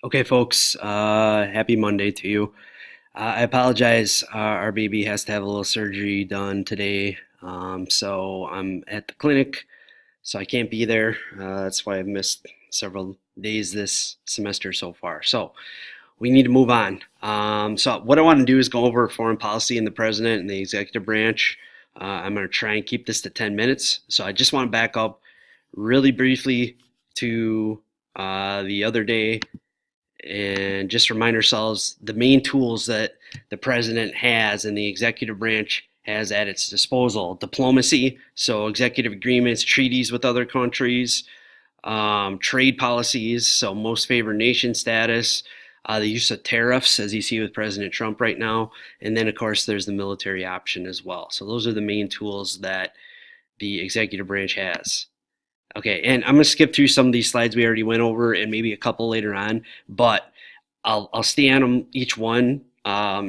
Okay, folks, happy Monday to you. I apologize. Our baby has to have a little surgery done today. So I'm at the clinic, so I can't be there. That's why I've missed several days this semester so far. So we need to move on. So what I want to do is go over foreign policy and the president and the executive branch. I'm going to try and keep this to 10 minutes. So I just want to back up really briefly to the other day and just remind ourselves the main tools that the president has and the executive branch has at its disposal: diplomacy, so executive agreements, treaties with other countries, trade policies, so most favored nation status, the use of tariffs, as you see with President Trump right now, and then, of course, there's the military option as well. So those are the main tools that the executive branch has. Okay, and I'm going to skip through some of these slides we already went over and maybe a couple later on, but I'll stay on them each one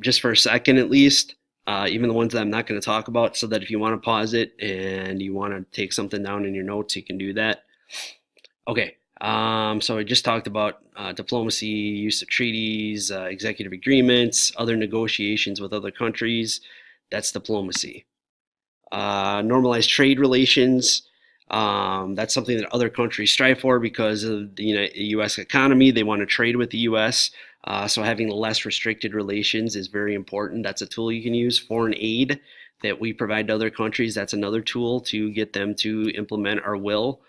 just for a second at least, even the ones that I'm not going to talk about, so that if you want to pause it and you want to take something down in your notes, you can do that. Okay, so I just talked about diplomacy, use of treaties, executive agreements, other negotiations with other countries. That's diplomacy. Normalized trade relations. That's something that other countries strive for because of the U.S. economy. They want to trade with the U.S. So having less restricted relations is very important. That's a tool you can use. Foreign aid that we provide to other countries, that's another tool to get them to implement our will.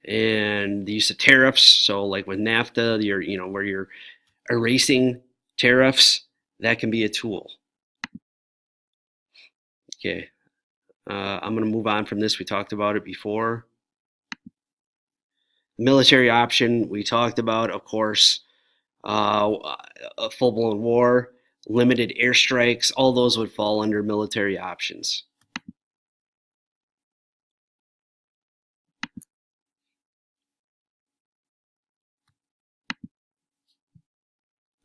And the use of tariffs, so like with NAFTA, where you're erasing tariffs, that can be a tool. Okay, I'm going to move on from this. We talked about it before. Military option, we talked about, of course, a full blown war, limited airstrikes, all those would fall under military options.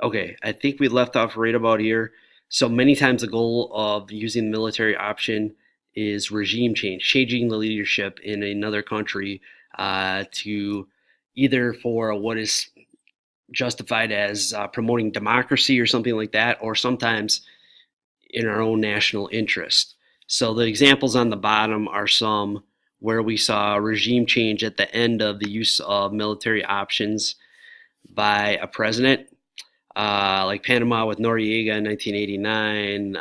Okay, I think we left off right about here. So many times the goal of using the military option is regime change, changing the leadership in another country to either for what is justified as promoting democracy or something like that, or sometimes in our own national interest. So the examples on the bottom are some where we saw regime change at the end of the use of military options by a president, like Panama with Noriega in 1989,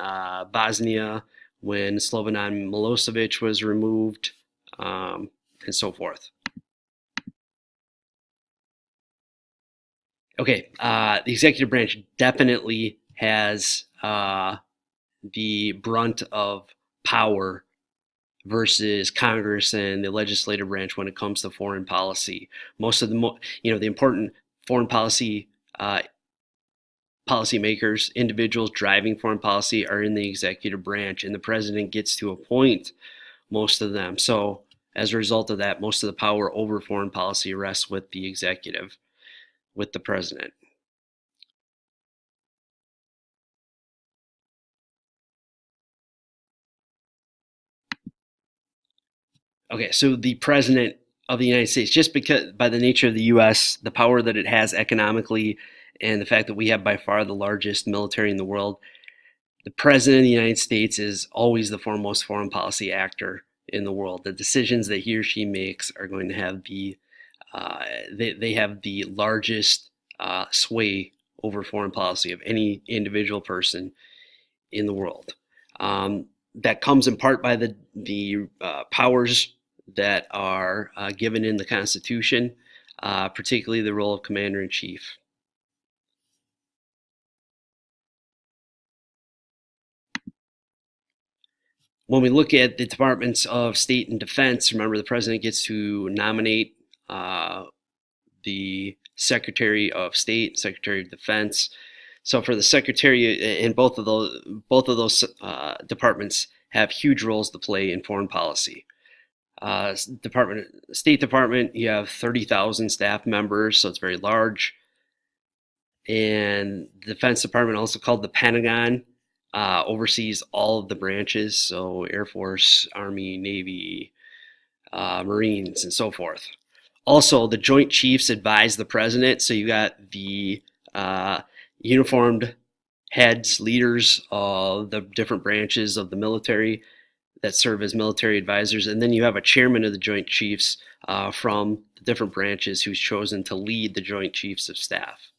Bosnia when Slobodan Milosevic was removed, and so forth. Okay, the executive branch definitely has the brunt of power versus Congress and the legislative branch when it comes to foreign policy. Most of the important foreign policy policymakers, individuals driving foreign policy, are in the executive branch, and the president gets to appoint most of them. So as a result of that, most of the power over foreign policy rests with the executive, with the president. Okay, so the president of the United States, just because by the nature of the U.S., the power that it has economically, and the fact that we have by far the largest military in the world, the president of the United States is always the foremost foreign policy actor in the world. The decisions that he or she makes are going to have they have the largest sway over foreign policy of any individual person in the world. That comes in part by the powers that are given in the Constitution, particularly the role of Commander in Chief. When we look at the Departments of State and Defense, remember the president gets to nominate the Secretary of State, Secretary of Defense. So for the Secretary, and both of those departments have huge roles to play in foreign policy. State Department, you have 30,000 staff members, so it's very large. And the Defense Department, also called the Pentagon, oversees all of the branches, so Air Force, Army, Navy, Marines, and so forth. Also, the Joint Chiefs advise the president, so you got the uniformed heads, leaders of the different branches of the military that serve as military advisors. And then you have a chairman of the Joint Chiefs from the different branches who's chosen to lead the Joint Chiefs of Staff.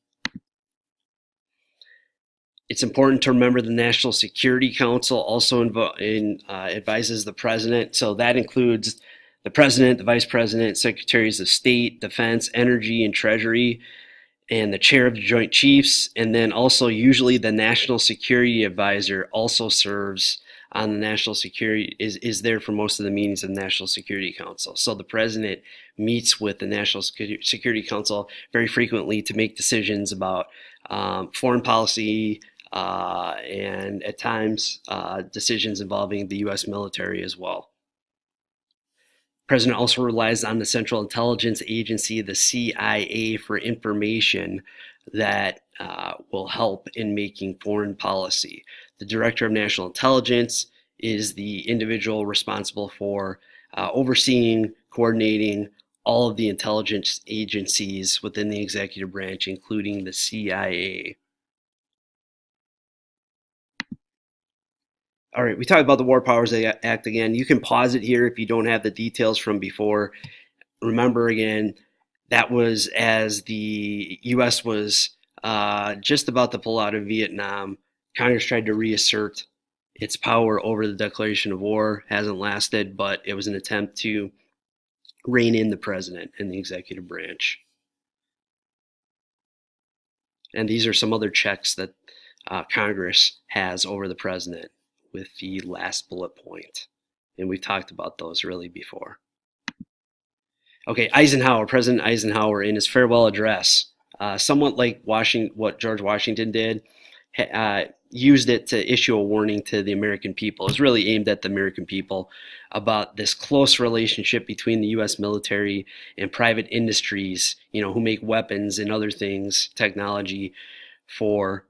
It's important to remember the National Security Council also advises the president. So that includes the president, the vice president, secretaries of state, defense, energy, and treasury, and the chair of the Joint Chiefs. And then also usually the National Security Advisor also serves on the National Security, is there for most of the meetings of the National Security Council. So the president meets with the National Security Council very frequently to make decisions about foreign policy, and at times decisions involving the U.S. military as well. The president also relies on the Central Intelligence Agency, the CIA, for information that will help in making foreign policy. The Director of National Intelligence is the individual responsible for overseeing, coordinating all of the intelligence agencies within the executive branch, including the CIA. All right, we talked about the War Powers Act again. You can pause it here if you don't have the details from before. Remember again, that was as the U.S. was just about to pull out of Vietnam. Congress tried to reassert its power over the declaration of war. Hasn't lasted, but it was an attempt to rein in the president and the executive branch. And these are some other checks that Congress has over the president with the last bullet point. And we've talked about those really before. Okay, President Eisenhower, in his farewell address, somewhat like what George Washington did, used it to issue a warning to the American people. It was really aimed at the American people about this close relationship between the U.S. military and private industries, who make weapons and other things, technology for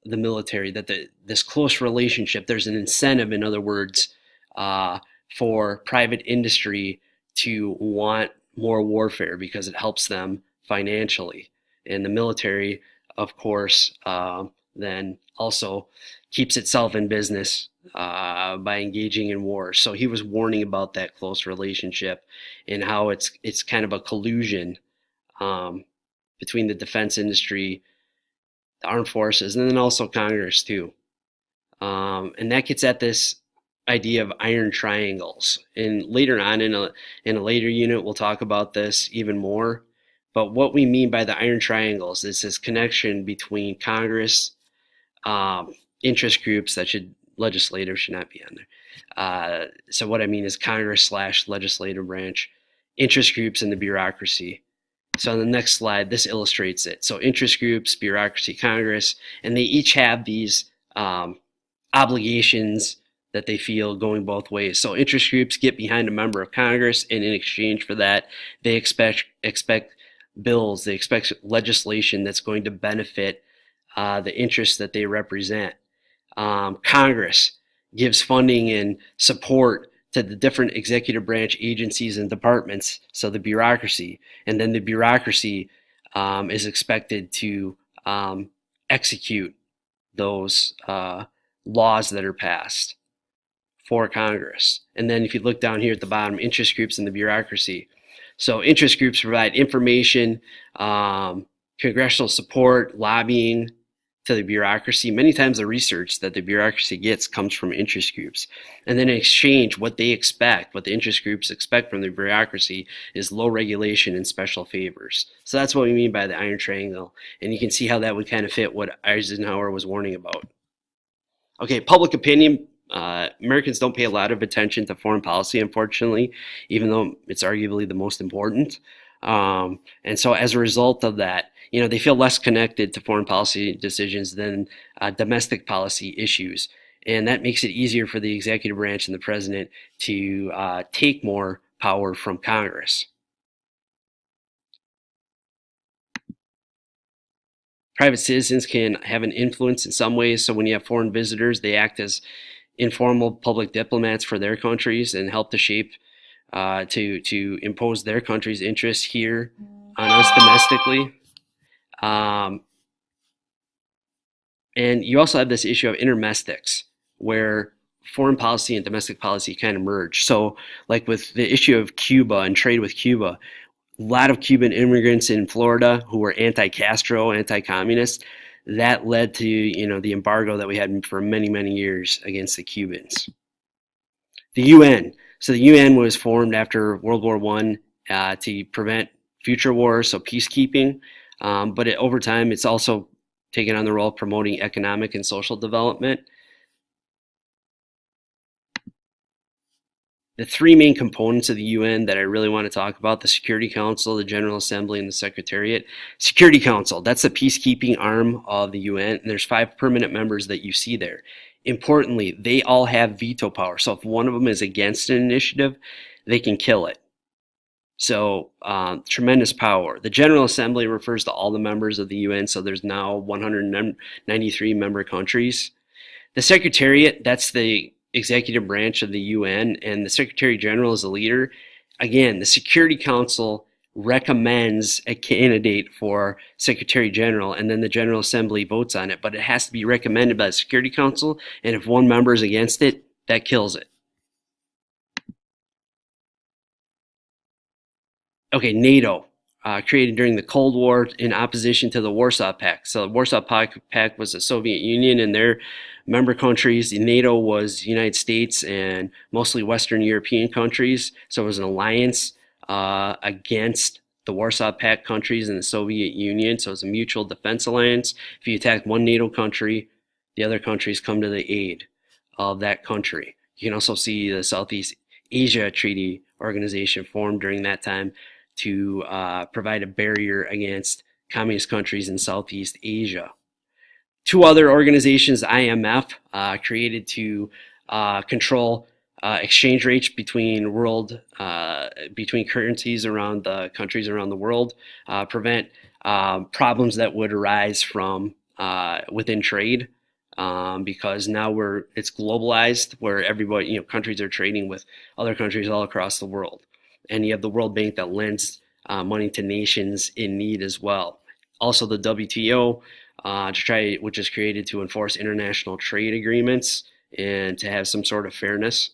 the military, that this close relationship, there's an incentive, in other words, for private industry to want more warfare because it helps them financially. And the military, of course, then also keeps itself in business by engaging in war. So he was warning about that close relationship and how it's kind of a collusion between the defense industry, the armed forces, and then also Congress too. And that gets at this idea of iron triangles. And later on in a later unit, we'll talk about this even more. But what we mean by the iron triangles is this connection between Congress, interest groups legislators should not be on there. So what I mean is Congress/legislative branch, interest groups, and the bureaucracy. So on the next slide, this illustrates it. So interest groups, bureaucracy, Congress, and they each have these obligations that they feel going both ways. So interest groups get behind a member of Congress, and in exchange for that, they expect bills, they expect legislation that's going to benefit the interests that they represent. Congress gives funding and support to the different executive branch agencies and departments, so the bureaucracy. And then the bureaucracy is expected to execute those laws that are passed for Congress. And then if you look down here at the bottom, interest groups and the bureaucracy. So interest groups provide information, congressional support, lobbying to the bureaucracy. Many times the research that the bureaucracy gets comes from interest groups. And then in exchange, what the interest groups expect from the bureaucracy is low regulation and special favors. So that's what we mean by the iron triangle. And you can see how that would kind of fit what Eisenhower was warning about. Okay, public opinion. Americans don't pay a lot of attention to foreign policy, unfortunately, even though it's arguably the most important. And so as a result of that, they feel less connected to foreign policy decisions than domestic policy issues. And that makes it easier for the executive branch and the president to take more power from Congress. Private citizens can have an influence in some ways. So when you have foreign visitors, they act as informal public diplomats for their countries and help to shape, to impose their country's interests here on us domestically. And you also have this issue of intermestics, where foreign policy and domestic policy kind of merge. So, like with the issue of Cuba and trade with Cuba, a lot of Cuban immigrants in Florida who were anti-Castro, anti-communist, that led to the embargo that we had for many, many years against the Cubans. The UN. So the UN was formed after World War One to prevent future wars, so peacekeeping. But over time, it's also taken on the role of promoting economic and social development. The three main components of the UN that I really want to talk about: the Security Council, the General Assembly, and the Secretariat. Security Council, that's the peacekeeping arm of the UN, and there's 5 permanent members that you see there. Importantly, they all have veto power, so if one of them is against an initiative, they can kill it. So tremendous power. The General Assembly refers to all the members of the UN, so there's now 193 member countries. The Secretariat, that's the executive branch of the UN, and the Secretary General is the leader. Again, the Security Council recommends a candidate for Secretary General, and then the General Assembly votes on it, but it has to be recommended by the Security Council, and if one member is against it, that kills it. Okay, NATO, created during the Cold War in opposition to the Warsaw Pact. So the Warsaw Pact was the Soviet Union and their member countries. The NATO was the United States and mostly Western European countries. So it was an alliance against the Warsaw Pact countries and the Soviet Union. So it's a mutual defense alliance. If you attack one NATO country, the other countries come to the aid of that country. You can also see the Southeast Asia Treaty Organization formed during that time to provide a barrier against communist countries in Southeast Asia. 2 other organizations, IMF, created to control exchange rates between currencies around the countries around the world, prevent problems that would arise from within trade, because now it's globalized, where everybody, countries are trading with other countries all across the world. And you have the World Bank that lends money to nations in need as well. Also, the WTO, which is created to enforce international trade agreements and to have some sort of fairness.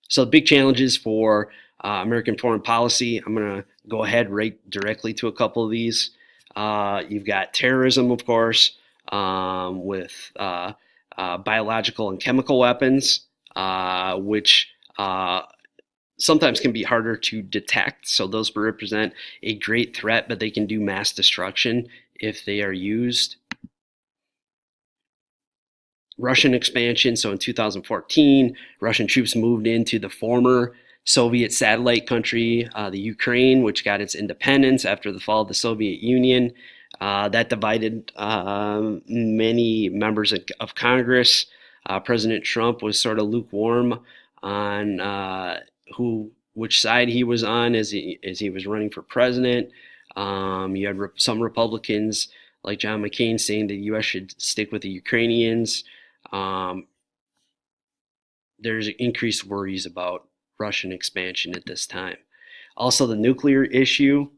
So, big challenges for American foreign policy. I'm going to go ahead right directly to a couple of these. You've got terrorism, of course, with biological and chemical weapons, which sometimes can be harder to detect. So those represent a great threat, but they can do mass destruction if they are used. Russian expansion. So in 2014, Russian troops moved into the former Soviet satellite country, the Ukraine, which got its independence after the fall of the Soviet Union. That divided many members of Congress. President Trump was sort of lukewarm on which side he was on as he was running for president. You had some Republicans like John McCain saying the U.S. should stick with the Ukrainians. There's increased worries about Russian expansion at this time. Also, the nuclear issue,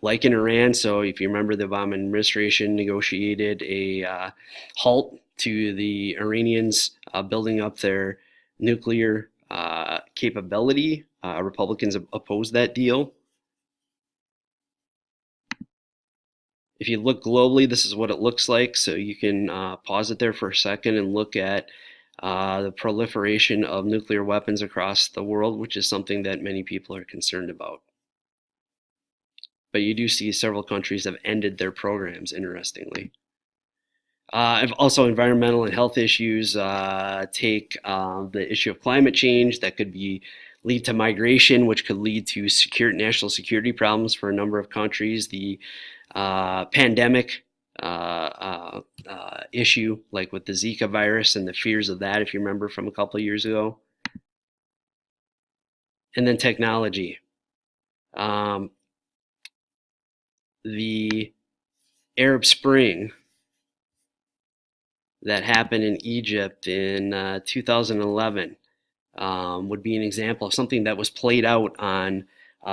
like in Iran. So if you remember, the Obama administration negotiated a halt to the Iranians building up their nuclear capability. Republicans opposed that deal. If you look globally, this is what it looks like. So you can pause it there for a second and look at the proliferation of nuclear weapons across the world, which is something that many people are concerned about. But you do see several countries have ended their programs, interestingly. Also, environmental and health issues take the issue of climate change that could lead to migration, which could lead to national security problems for a number of countries. The pandemic issue, like with the Zika virus and the fears of that, if you remember from a couple of years ago. And then technology. The Arab Spring that happened in Egypt in 2011 would be an example of something that was played out on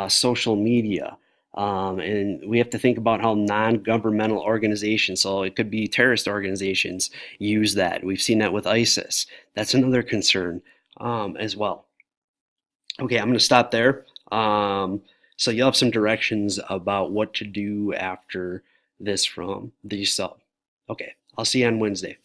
social media. And we have to think about how non-governmental organizations, so it could be terrorist organizations, use that. We've seen that with ISIS. That's another concern as well. Okay, I'm going to stop there. So you'll have some directions about what to do after this from the sub. Okay, I'll see you on Wednesday.